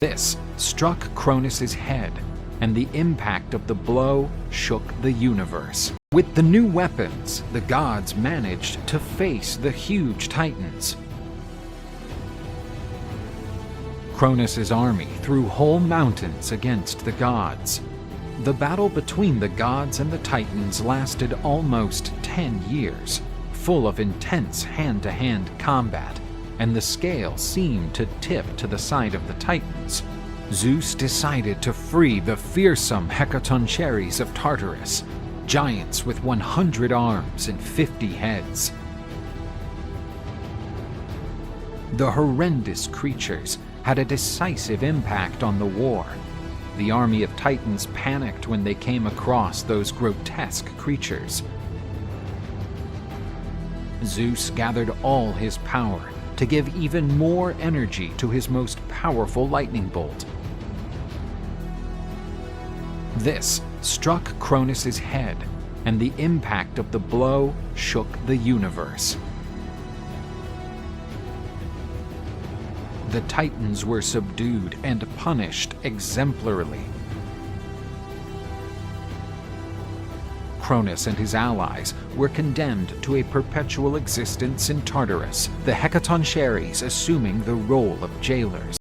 This struck Cronus's head, and the impact of the blow shook the universe. With the new weapons, the gods managed to face the huge titans. Cronus's army threw whole mountains against the gods. The battle between the gods and the titans lasted almost 10 years, full of intense hand-to-hand combat, and the scale seemed to tip to the side of the titans. Zeus decided to free the fearsome Hecatoncheres of Tartarus, giants with 100 arms and 50 heads. The horrendous creatures had a decisive impact on the war. The army of Titans panicked when they came across those grotesque creatures. Zeus gathered all his power to give even more energy to his most powerful lightning bolt. This struck Cronus's head, and the impact of the blow shook the universe. The Titans were subdued and punished exemplarily. Cronus and his allies were condemned to a perpetual existence in Tartarus, the Hecatoncheres assuming the role of jailers.